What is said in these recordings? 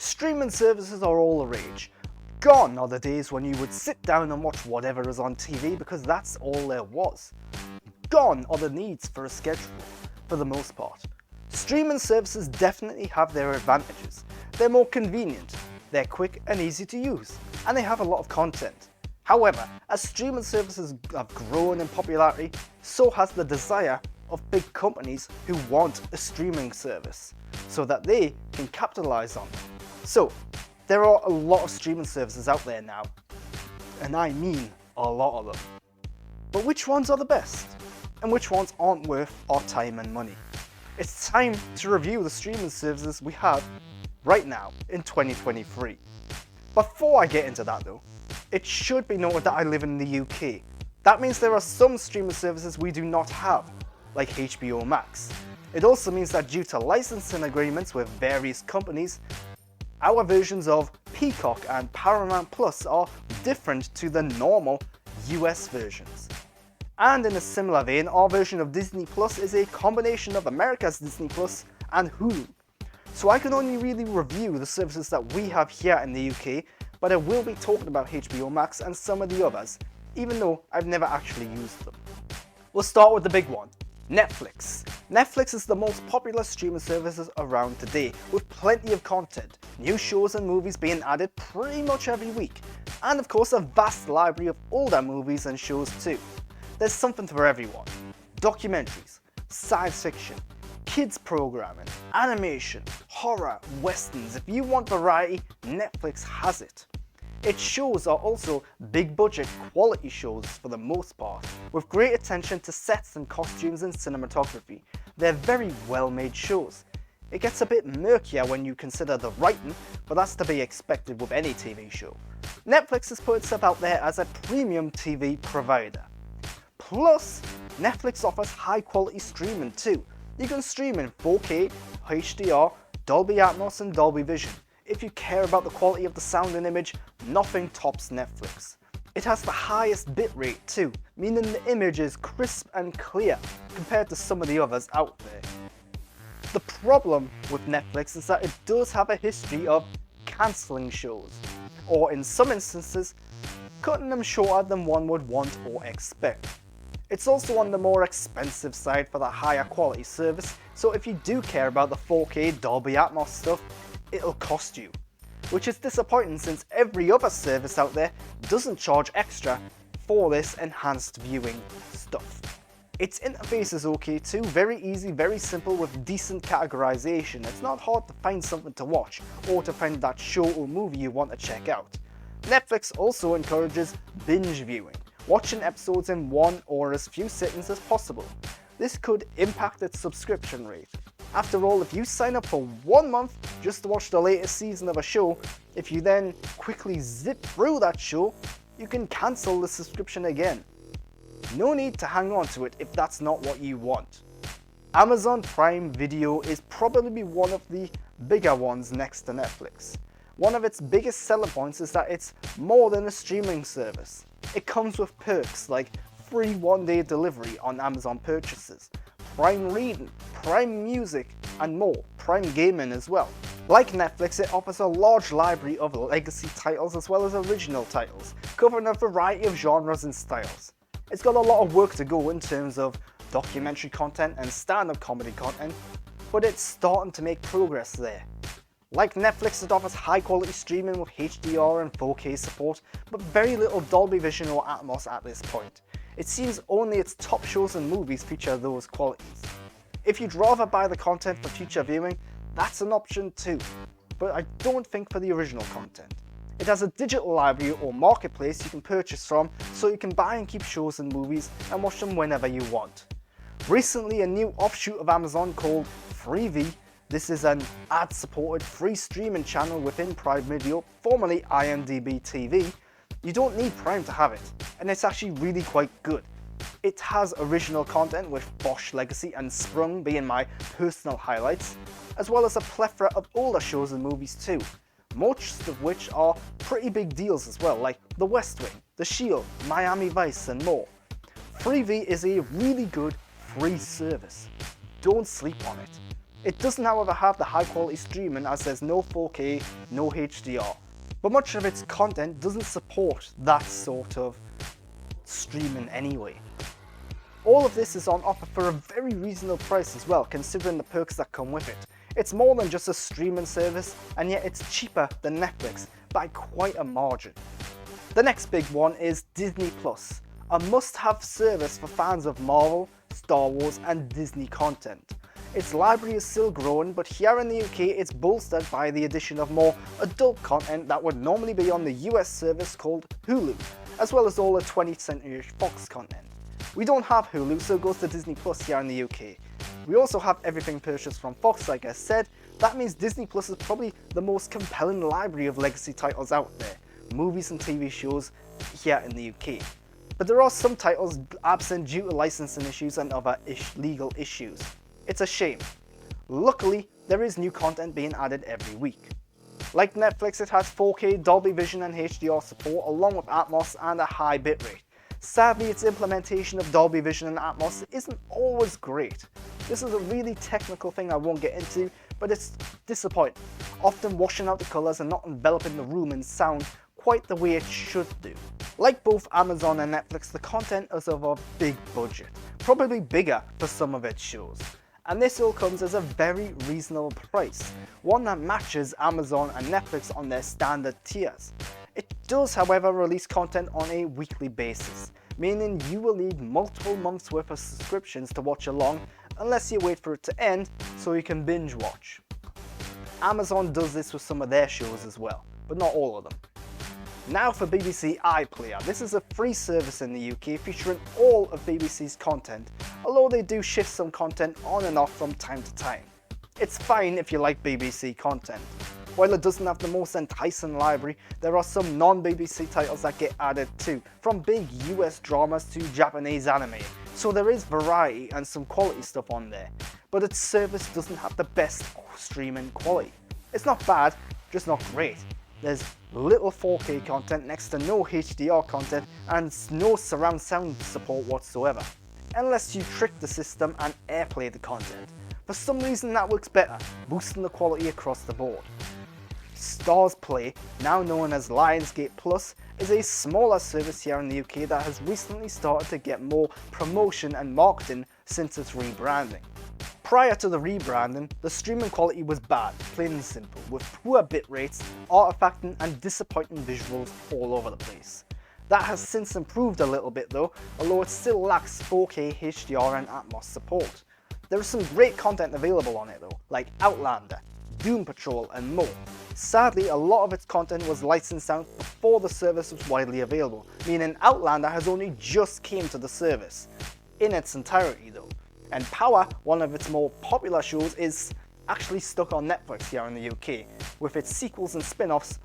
Streaming services are all the rage. Gone are the days when you would sit down and watch whatever is on TV because that's all there was. Gone are the needs for a schedule, for the most part. Streaming services definitely have their advantages. They're more convenient, they're quick and easy to use, and they have a lot of content. However, as streaming services have grown in popularity, so has the desire of big companies who want a streaming service so that they can capitalize on it. So, there are a lot of streaming services out there now, and I mean a lot of them. But which ones are the best? And which ones aren't worth our time and money? It's time to review the streaming services we have right now in 2023. Before I get into that though, it should be noted that I live in the UK. That means there are some streaming services we do not have, like HBO Max. It also means that due to licensing agreements with various companies, our versions of Peacock and Paramount Plus are different to the normal US versions. And in a similar vein, our version of Disney Plus is a combination of America's Disney Plus and Hulu. So I can only really review the services that we have here in the UK, but I will be talking about HBO Max and some of the others, even though I've never actually used them. We'll start with the big one, Netflix. Netflix is the most popular streaming services around today, with plenty of content, new shows and movies being added pretty much every week, and of course a vast library of older movies and shows too. There's something for everyone. Documentaries, science fiction, kids programming, animation, horror, westerns. If you want variety, Netflix has it. Its shows are also big budget quality shows for the most part, with great attention to sets and costumes and cinematography. They're very well made shows. It gets a bit murkier when you consider the writing, but that's to be expected with any TV show. Netflix has put itself out there as a premium TV provider. Plus, Netflix offers high quality streaming too. You can stream in 4K, HDR, Dolby Atmos and Dolby Vision. If you care about the quality of the sound and image, nothing tops Netflix. It has the highest bitrate too, meaning the image is crisp and clear compared to some of the others out there. The problem with Netflix is that it does have a history of cancelling shows, or in some instances, cutting them shorter than one would want or expect. It's also on the more expensive side for the higher quality service, so if you do care about the 4K Dolby Atmos stuff, it'll cost you. Which is disappointing since every other service out there doesn't charge extra for this enhanced viewing stuff. Its interface is okay too, very easy, very simple with decent categorization. It's not hard to find something to watch or to find that show or movie you want to check out. Netflix also encourages binge viewing, watching episodes in one or as few sittings as possible. This could impact its subscription rate. After all, if you sign up for 1 month just to watch the latest season of a show, if you then quickly zip through that show, you can cancel the subscription again. No need to hang on to it if that's not what you want. Amazon Prime Video is probably one of the bigger ones next to Netflix. One of its biggest selling points is that it's more than a streaming service. It comes with perks like free 1-day delivery on Amazon purchases, Prime Reading, Prime Music, and more, Prime Gaming as well. Like Netflix, it offers a large library of legacy titles as well as original titles, covering a variety of genres and styles. It's got a lot of work to go in terms of documentary content and stand-up comedy content, but it's starting to make progress there. Like Netflix, it offers high quality streaming with HDR and 4K support, but very little Dolby Vision or Atmos at this point. It seems only its top shows and movies feature those qualities. If you'd rather buy the content for future viewing, that's an option too, but I don't think for the original content. It has a digital library or marketplace you can purchase from, so you can buy and keep shows and movies and watch them whenever you want. Recently, a new offshoot of Amazon called Freevee. This is an ad-supported free streaming channel within Prime Video, formerly IMDb TV. You don't need Prime to have it, and it's actually really quite good. It has original content with Bosch Legacy and Sprung being my personal highlights, as well as a plethora of older shows and movies too, most of which are pretty big deals as well, like The West Wing, The Shield, Miami Vice and more. Freevee is a really good free service. Don't sleep on it. It doesn't however have the high quality streaming as there's no 4K, no HDR, but much of its content doesn't support that sort of streaming anyway. All of this is on offer for a very reasonable price as well, considering the perks that come with it. It's more than just a streaming service, and yet it's cheaper than Netflix by quite a margin. The next big one is Disney Plus, a must-have service for fans of Marvel, Star Wars and Disney content. Its library is still growing, but here in the UK it's bolstered by the addition of more adult content that would normally be on the US service called Hulu, as well as all the 20th Century Fox content. We don't have Hulu, so it goes to Disney Plus here in the UK. We also have everything purchased from Fox, like I said. That means Disney Plus is probably the most compelling library of legacy titles out there, movies and TV shows here in the UK. But there are some titles absent due to licensing issues and other legal issues. It's a shame. Luckily, there is new content being added every week. Like Netflix, it has 4K, Dolby Vision and HDR support along with Atmos and a high bitrate. Sadly, its implementation of Dolby Vision and Atmos isn't always great. This is a really technical thing I won't get into, but it's disappointing, often washing out the colours and not enveloping the room in sound quite the way it should do. Like both Amazon and Netflix, the content is of a big budget, probably bigger for some of its shows. And this all comes as a very reasonable price, one that matches Amazon and Netflix on their standard tiers. It does, however, release content on a weekly basis, meaning you will need multiple months worth of subscriptions to watch along unless you wait for it to end so you can binge watch. Amazon does this with some of their shows as well, but not all of them. Now for BBC iPlayer. This is a free service in the UK featuring all of BBC's content, although they do shift some content on and off from time to time. It's fine if you like BBC content. While it doesn't have the most enticing library, there are some non-BBC titles that get added too, from big US dramas to Japanese anime, so there is variety and some quality stuff on there. But its service doesn't have the best streaming quality. It's not bad, just not great. There's little 4K content next to no HDR content and no surround sound support whatsoever, unless you trick the system and AirPlay the content. For some reason that works better, boosting the quality across the board. Starzplay, now known as Lionsgate Plus, is a smaller service here in the UK that has recently started to get more promotion and marketing since its rebranding. Prior to the rebranding, the streaming quality was bad, plain and simple, with poor bit rates, artifacting and disappointing visuals all over the place. That has since improved a little bit though, although it still lacks 4K HDR and Atmos support. There is some great content available on it though, like Outlander, Doom Patrol and more. Sadly, a lot of its content was licensed out before the service was widely available, meaning Outlander has only just came to the service, in its entirety though. And Power, one of its more popular shows, is actually stuck on Netflix here in the UK, with its sequels and spin-offs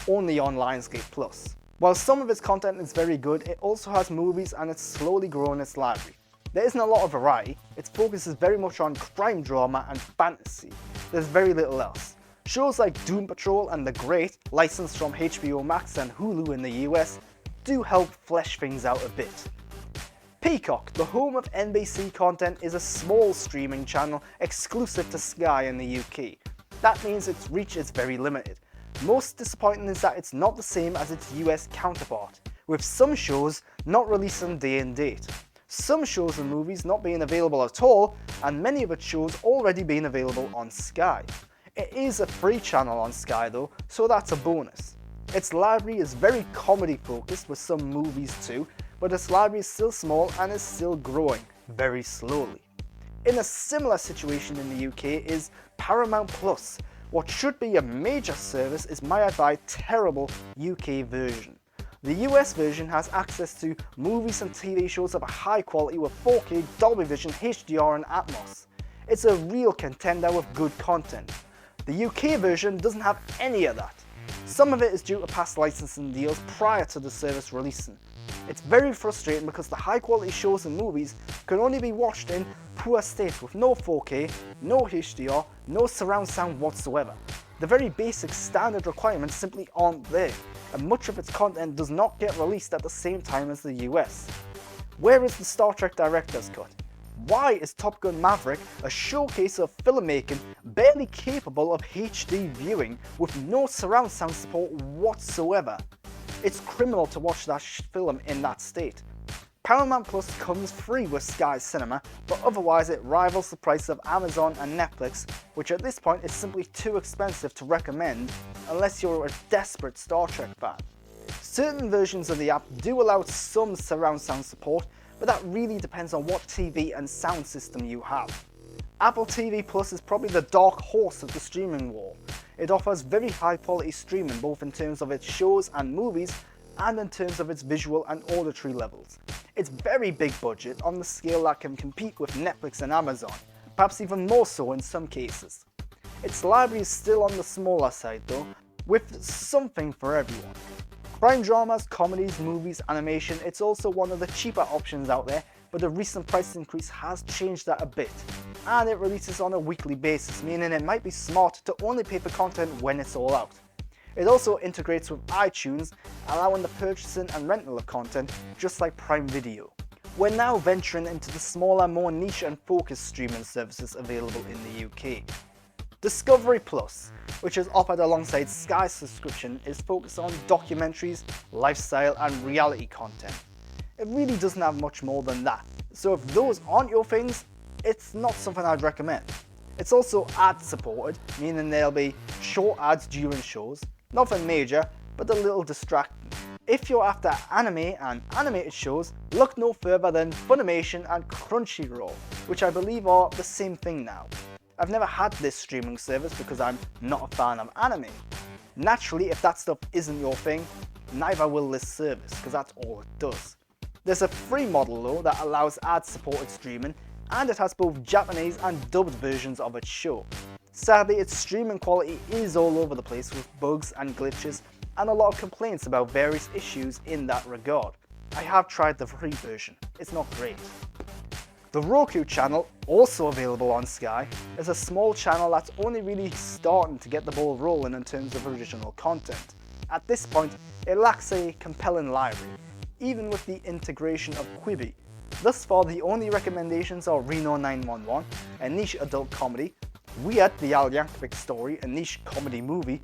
only on Lionsgate Plus. While some of its content is very good, it also has movies and it's slowly growing its library. There isn't a lot of variety, its focus is very much on crime drama and fantasy. There's very little else. Shows like Doom Patrol and The Great, licensed from HBO Max and Hulu in the US, do help flesh things out a bit. Peacock, the home of NBC content, is a small streaming channel exclusive to Sky in the UK. That means its reach is very limited. Most disappointing is that it's not the same as its US counterpart, with some shows not releasing day and date, some shows and movies not being available at all, and many of its shows already being available on Sky. It is a free channel on Sky though, so that's a bonus. Its library is very comedy focused with some movies too, but its library is still small and is still growing, very slowly. In a similar situation in the UK is Paramount Plus. What should be a major service is mired by a terrible UK version. The US version has access to movies and TV shows of a high quality with 4K, Dolby Vision, HDR and Atmos. It's a real contender with good content. The UK version doesn't have any of that. Some of it is due to past licensing deals prior to the service releasing. It's very frustrating because the high quality shows and movies can only be watched in poor state with no 4K, no HDR, no surround sound whatsoever. The very basic standard requirements simply aren't there, and much of its content does not get released at the same time as the US. Where is the Star Trek Director's Cut? Why is Top Gun Maverick a showcase of filmmaking barely capable of HD viewing with no surround sound support whatsoever? It's criminal to watch that film in that state. Paramount Plus comes free with Sky Cinema, but otherwise it rivals the price of Amazon and Netflix, which at this point is simply too expensive to recommend unless you're a desperate Star Trek fan. Certain versions of the app do allow some surround sound support, but that really depends on what TV and sound system you have. Apple TV Plus is probably the dark horse of the streaming war. It offers very high quality streaming both in terms of its shows and movies and in terms of its visual and auditory levels. It's very big budget on the scale that can compete with Netflix and Amazon, perhaps even more so in some cases. Its library is still on the smaller side though, with something for everyone. Crime dramas, comedies, movies, animation, it's also one of the cheaper options out there, but the recent price increase has changed that a bit. And it releases on a weekly basis, meaning it might be smart to only pay for content when it's all out. It also integrates with iTunes, allowing the purchasing and rental of content, just like Prime Video. We're now venturing into the smaller, more niche and focused streaming services available in the UK. Discovery Plus, which is offered alongside Sky's subscription, is focused on documentaries, lifestyle and reality content. It really doesn't have much more than that, so if those aren't your things, it's not something I'd recommend. It's also ad supported, meaning there'll be short ads during shows, nothing major, but a little distracting. If you're after anime and animated shows, look no further than Funimation and Crunchyroll, which I believe are the same thing now. I've never had this streaming service because I'm not a fan of anime. Naturally, if that stuff isn't your thing, neither will this service, because that's all it does. There's a free model though that allows ad-supported streaming, and it has both Japanese and dubbed versions of its show. Sadly, its streaming quality is all over the place with bugs and glitches, and a lot of complaints about various issues in that regard. I have tried the free version, it's not great. The Roku channel, also available on Sky, is a small channel that's only really starting to get the ball rolling in terms of original content. At this point, it lacks a compelling library, even with the integration of Quibi. Thus far, the only recommendations are Reno 911, a niche adult comedy, Weird, the Al Yankovic Story, a niche comedy movie,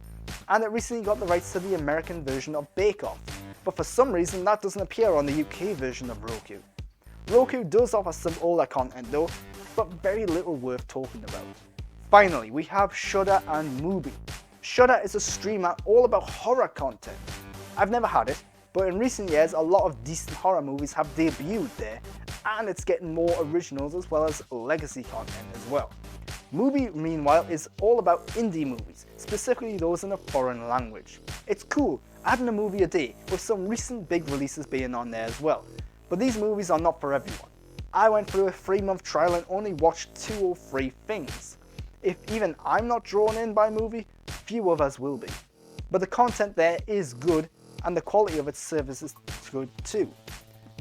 and it recently got the rights to the American version of Bake Off, but for some reason that doesn't appear on the UK version of Roku. Roku does offer some older content though, but very little worth talking about. Finally, we have Shudder and Mubi. Shudder is a streamer all about horror content. I've never had it, but in recent years a lot of decent horror movies have debuted there, and it's getting more originals as well as legacy content as well. Mubi, meanwhile, is all about indie movies, specifically those in a foreign language. It's cool, adding a movie a day, with some recent big releases being on there as well. But these movies are not for everyone. I went through a 3-month trial and only watched 2 or 3 things. If even I'm not drawn in by a movie, few of us will be. But the content there is good, and the quality of its service is good too.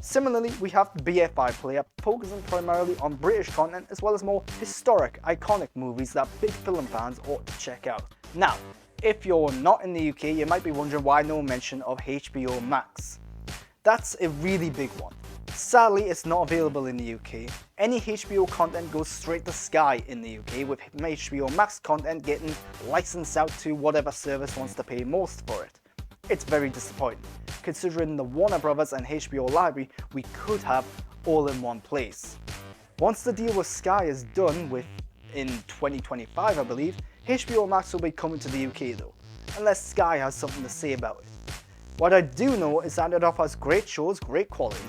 Similarly, we have the BFI player, focusing primarily on British content as well as more historic, iconic movies that big film fans ought to check out. Now, if you're not in the UK, you might be wondering why no mention of HBO Max. That's a really big one. Sadly, it's not available in the UK. Any HBO content goes straight to Sky in the UK, with HBO Max content getting licensed out to whatever service wants to pay most for it. It's very disappointing, considering the Warner Brothers and HBO library we could have all in one place. Once the deal with Sky is done, in 2025 I believe, HBO Max will be coming to the UK though, unless Sky has something to say about it. What I do know is that it offers great shows, great quality.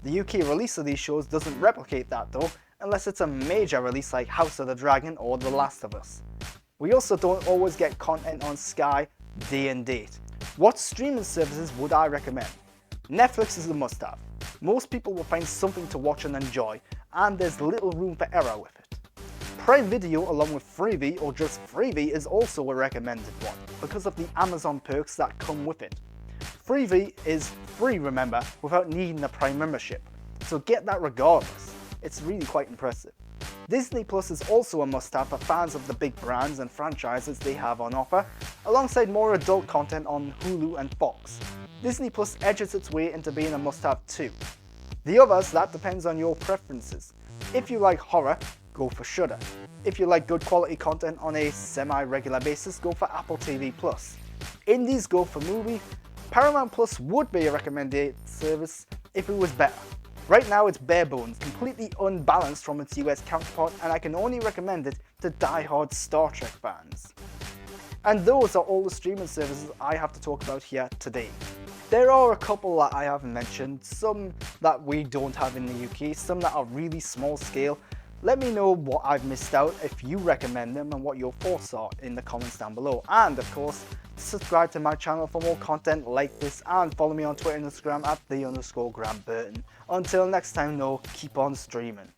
The UK release of these shows doesn't replicate that though, unless it's a major release like House of the Dragon or The Last of Us. We also don't always get content on Sky day and date. What streaming services would I recommend? Netflix is a must-have. Most people will find something to watch and enjoy, and there's little room for error with it. Prime Video along with Freevee or just Freevee is also a recommended one, because of the Amazon perks that come with it. Freevee is free, remember, without needing a Prime membership, so get that regardless. It's really quite impressive. Disney Plus is also a must-have for fans of the big brands and franchises they have on offer, alongside more adult content on Hulu and Fox. Disney Plus edges its way into being a must-have too. The others, that depends on your preferences. If you like horror, go for Shudder. If you like good quality content on a semi-regular basis, go for Apple TV+. Indies, go for movie. Paramount Plus would be a recommended service if it was better. Right now it's bare bones, completely unbalanced from its US counterpart, and I can only recommend it to die-hard Star Trek fans. And those are all the streaming services I have to talk about here today. There are a couple that I haven't mentioned, some that we don't have in the UK, some that are really small scale. Let me know what I've missed out, if you recommend them, and what your thoughts are in the comments down below. And of course, subscribe to my channel for more content like this, and follow me on Twitter and Instagram at @the_Grant Burton. Until next time though, keep on streaming.